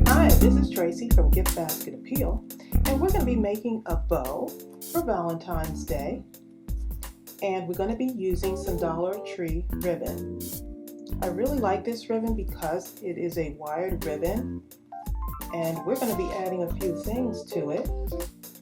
Hi, this is Tracy from GiftBasketappeal, and we're going to be making a bow for Valentine's Day, and we're going to be using some Dollar Tree ribbon. I really like this ribbon because it is a wired ribbon, and we're going to be adding a few things to it.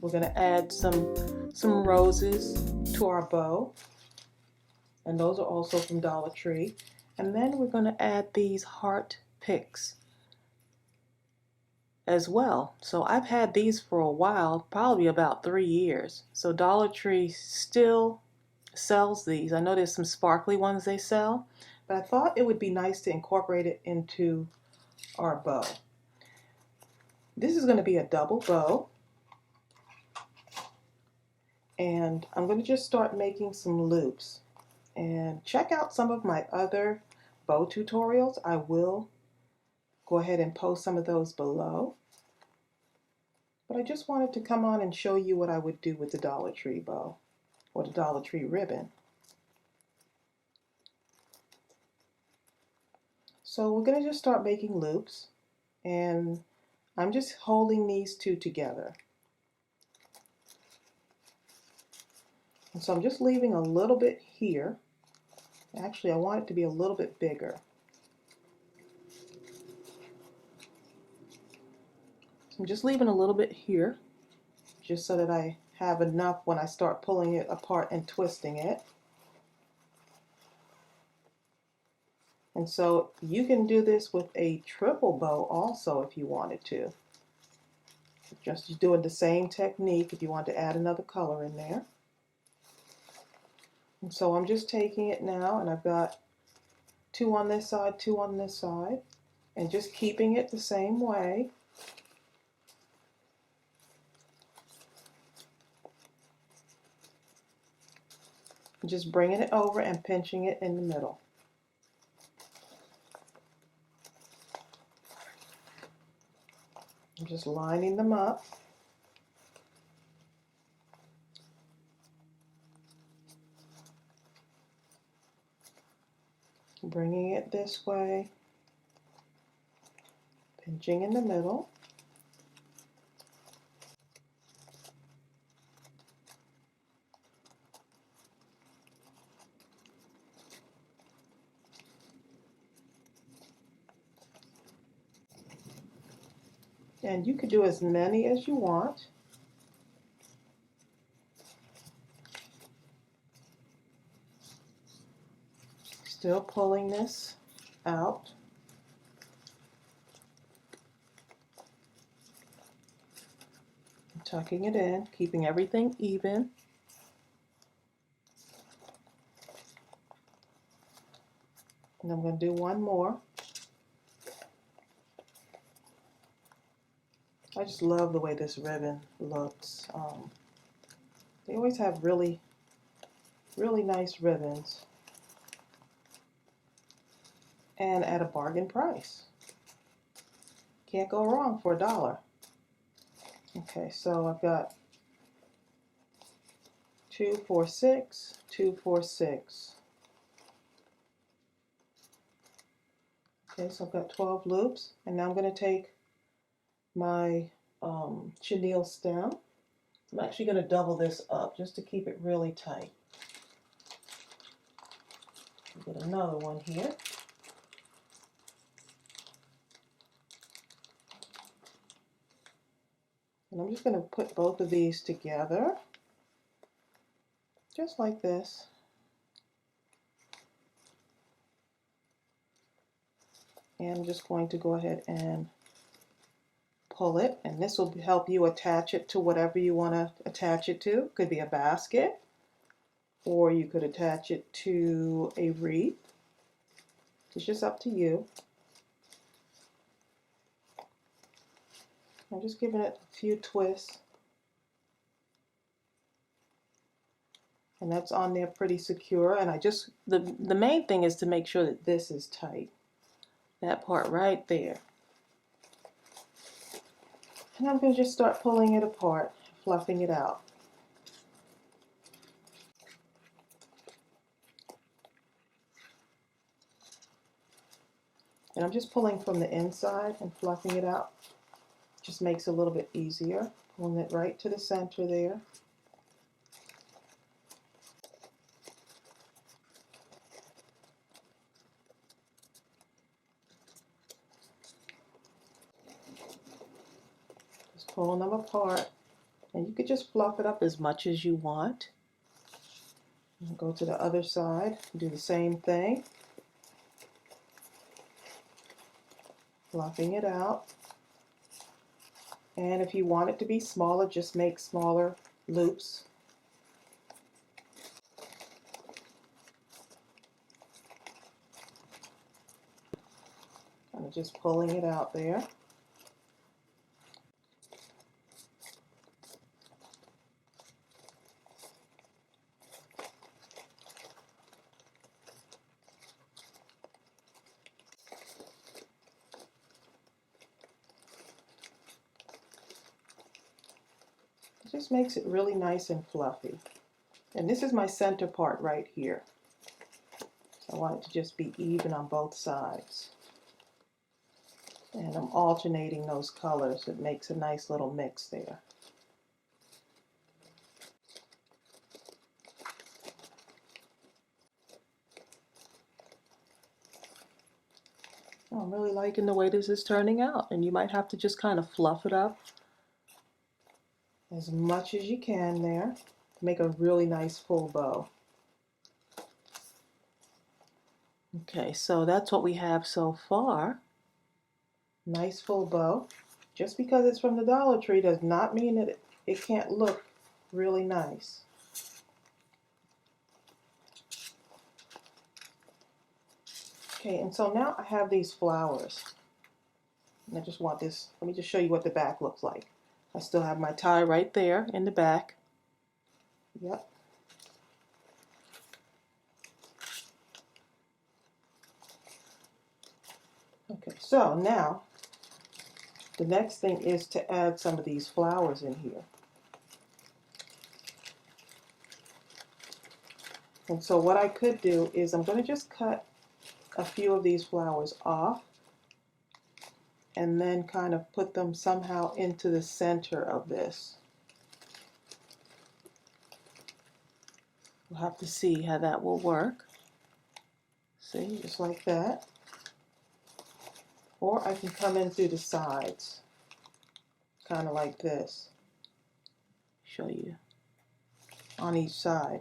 We're going to add some roses to our bow, and those are also from Dollar Tree. And then we're going to add these heart picks as well. So I've had these for a while, probably about 3 years. So Dollar Tree still sells these. I know there's some sparkly ones they sell, but I thought it would be nice to incorporate it into our bow. This is going to be a double bow, and I'm going to just start making some loops. And check out some of my other bow tutorials. I will go ahead and post some of those below. But I just wanted to come on and show you what I would do with the Dollar Tree bow or the Dollar Tree ribbon. So we're going to just start making loops, and I'm just holding these two together. And so I'm just leaving a little bit here. Actually, I want it to be a little bit bigger. So I'm just leaving a little bit here, just so that I have enough when I start pulling it apart and twisting it. And so you can do this with a triple bow also if you wanted to. Just doing the same technique if you want to add another color in there. And so I'm just taking it now, and I've got two on this side, two on this side, and just keeping it the same way. Just bringing it over and pinching it in the middle. I'm just lining them up. Bringing it this way, pinching in the middle. And you could do as many as you want. Still pulling this out. Tucking it in, keeping everything even. And I'm going to do one more. I just love the way this ribbon looks. They always have really nice ribbons, and at a bargain price. Can't go wrong for $1. Okay, so I've got 2, 4, 6, 2, 4, 6. Okay, so I've got 12 loops, and now I'm going to take my chenille stem. I'm actually going to double this up just to keep it really tight. Get another one here. And I'm just going to put both of these together, just like this. And I'm just going to go ahead and pull it, and this will help you attach it to whatever you want to attach it to. It could be a basket, or you could attach it to a wreath. It's just up to you. I'm just giving it a few twists, and that's on there pretty secure. And the main thing is to make sure that this is tight, that part right there. And I'm going to just start pulling it apart, fluffing it out. And I'm just pulling from the inside and fluffing it out. Just makes it a little bit easier. Pulling it right to the center there. Just pulling them apart. And you could just fluff it up as much as you want. And go to the other side, do the same thing. Fluffing it out. And if you want it to be smaller, just make smaller loops. Kind of just pulling it out there. It just makes it really nice and fluffy. And this is my center part right here. So I want it to just be even on both sides. And I'm alternating those colors. It makes a nice little mix there. I'm really liking the way this is turning out, and you might have to just kind of fluff it up as much as you can there to make a really nice full bow. Okay, so that's what we have so far. Nice full bow. Just because it's from the Dollar Tree does not mean that it can't look really nice. Okay, and so now I have these flowers. And I just want this, let me just show you what the back looks like. I still have my tie right there in the back. Yep. Okay, so now the next thing is to add some of these flowers in here. And so what I could do is I'm going to just cut a few of these flowers off and then kind of put them somehow into the center of this. We'll have to see how that will work. See, just like that. Or I can come in through the sides, kind of like this. Show you on each side.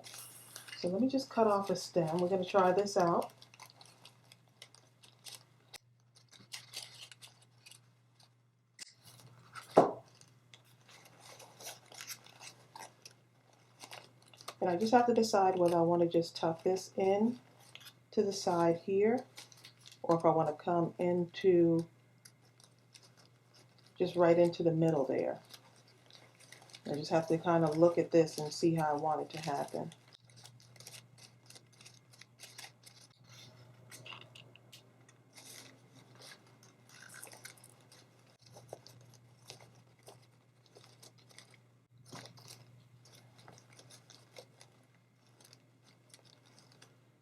So let me just cut off a stem. We're going to try this out. And I just have to decide whether I want to just tuck this in to the side here, or if I want to come into, just right into the middle there. I just have to kind of look at this and see how I want it to happen.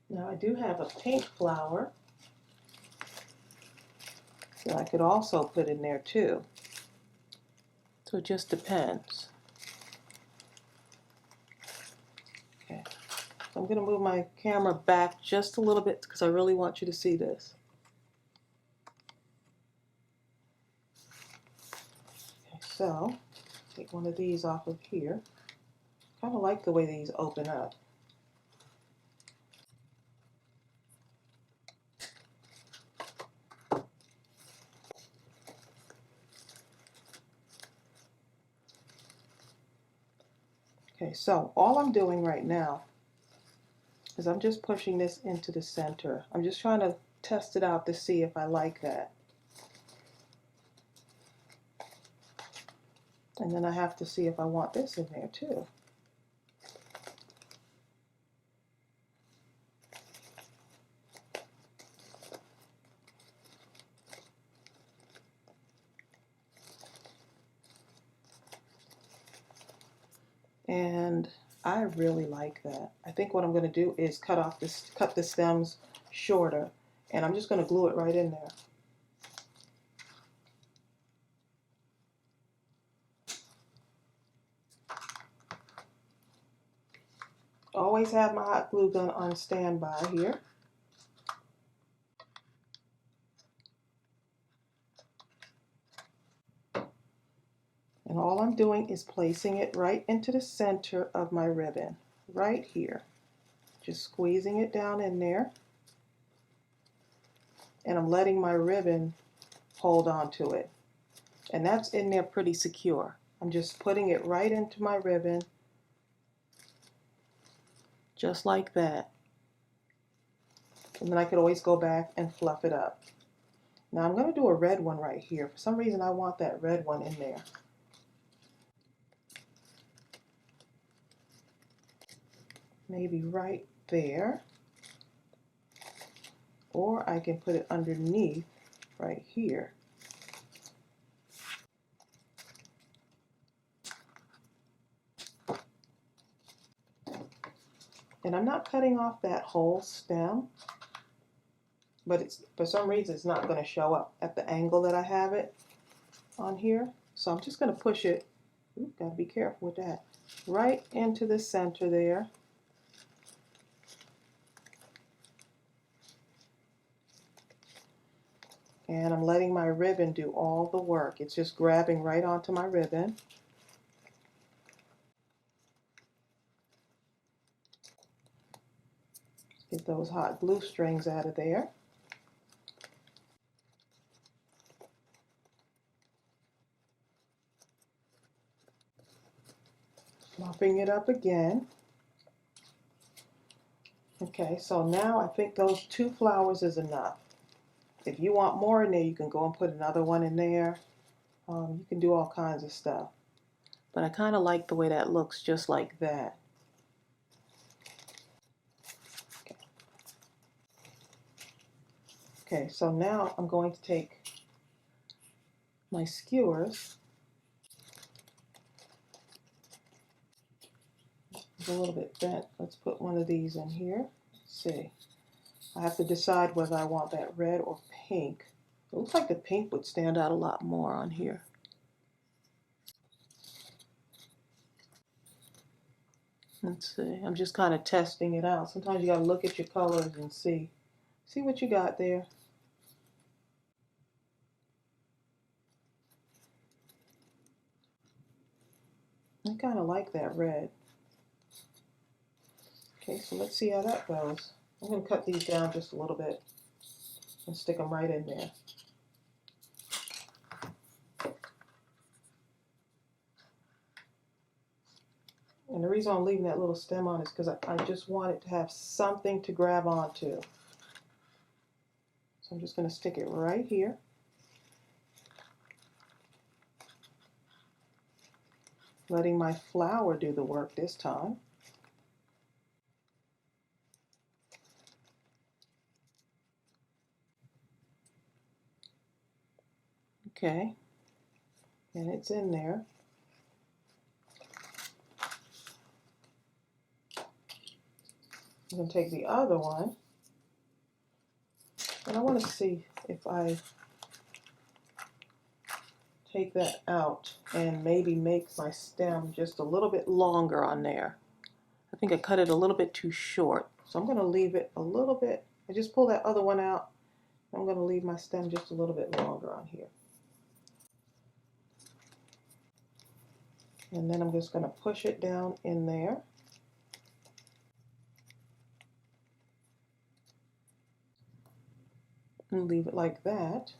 Now I do have a pink flower that I could also put in there too. So it just depends. Okay, so I'm going to move my camera back just a little bit because I really want you to see this. Okay, so take one of these off of here. Kind of like the way these open up. Okay, so all I'm doing right now is I'm just pushing this into the center. I'm just trying to test it out to see if I like that. And then I have to see if I want this in there too. And I really like that. I think what I'm going to do is cut the stems shorter, and I'm just going to glue it right in there. Always have my hot glue gun on standby here. And all I'm doing is placing it right into the center of my ribbon, right here. Just squeezing it down in there. And I'm letting my ribbon hold on to it. And that's in there pretty secure. I'm just putting it right into my ribbon, just like that. And then I could always go back and fluff it up. Now I'm going to do a red one right here. For some reason I want that red one in there. Maybe right there. Or I can put it underneath right here. And I'm not cutting off that whole stem, but it's, for some reason it's not going to show up at the angle that I have it on here. So I'm just going to push it, got to be careful with that, right into the center there. And I'm letting my ribbon do all the work. It's just grabbing right onto my ribbon. Get those hot glue strings out of there. Fluffing it up again. Okay, so now I think those 2 flowers is enough. If you want more in there, you can go and put another one in there. You can do all kinds of stuff. But I kind of like the way that looks, just like that. Okay, so now I'm going to take my skewers. It's a little bit bent. Let's put one of these in here. Let's see. I have to decide whether I want that red or pink. It looks like the pink would stand out a lot more on here. Let's see. I'm just kind of testing it out. Sometimes you got to look at your colors and see what you got there. I kind of like that red. Okay, so let's see how that goes. I'm going to cut these down just a little bit and stick them right in there. And the reason I'm leaving that little stem on is because I just want it to have something to grab onto. So I'm just going to stick it right here. Letting my flower do the work this time. Okay, and it's in there. I'm going to take the other one, and I want to see if I take that out and maybe make my stem just a little bit longer on there. I think I cut it a little bit too short, so I'm going to leave it a little bit. I just pull that other one out. I'm going to leave my stem just a little bit longer on here. And then I'm just going to push it down in there. And leave it like that.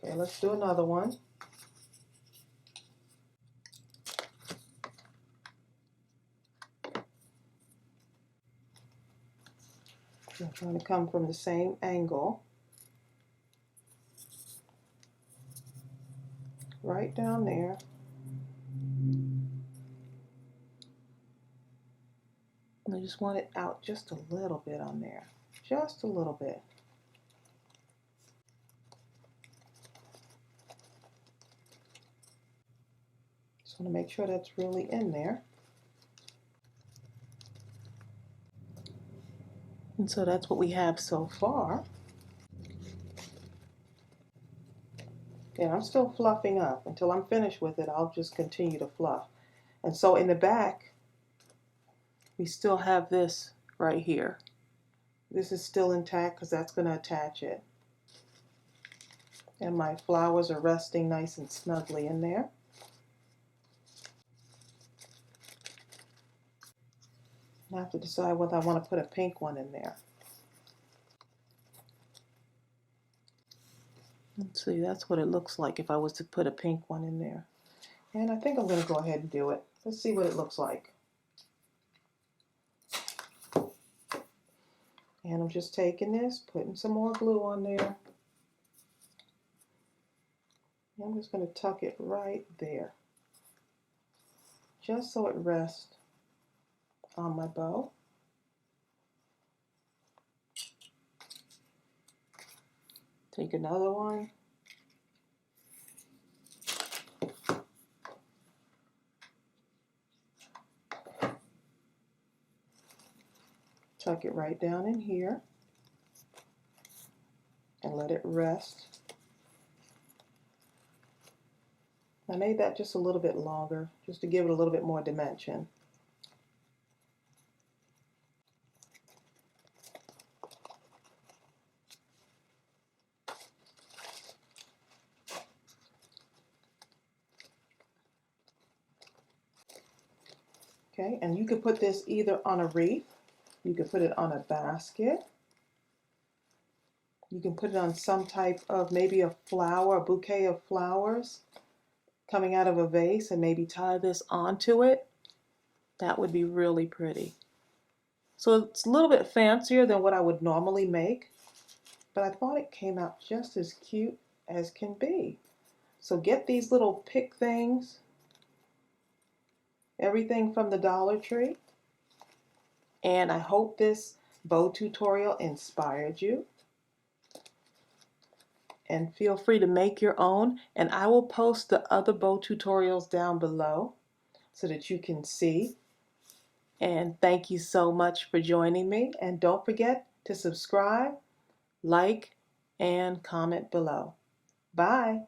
Okay, let's do another one. I'm trying to come from the same angle. Right down there. And I just want it out just a little bit on there. Just a little bit. Just want to make sure that's really in there. And so that's what we have so far. Okay, I'm still fluffing up. Until I'm finished with it, I'll just continue to fluff. And so in the back, we still have this right here. This is still intact because that's going to attach it. And my flowers are resting nice and snugly in there. I have to decide whether I want to put a pink one in there. Let's see, that's what it looks like if I was to put a pink one in there. And I think I'm going to go ahead and do it. Let's see what it looks like. And I'm just taking this, putting some more glue on there. And I'm just going to tuck it right there, just so it rests on my bow. Take another one. Tuck it right down in here and let it rest. I made that just a little bit longer, just to give it a little bit more dimension. Okay, and you could put this either on a wreath, you could put it on a basket, you can put it on some type of maybe a flower, a bouquet of flowers coming out of a vase, and maybe tie this onto it. That would be really pretty. So it's a little bit fancier than what I would normally make, but I thought it came out just as cute as can be. So get these little pick things, everything from the Dollar Tree. And I hope this bow tutorial inspired you. And feel free to make your own. And I will post the other bow tutorials down below so that you can see. And thank you so much for joining me. And don't forget to subscribe, like, and comment below. Bye.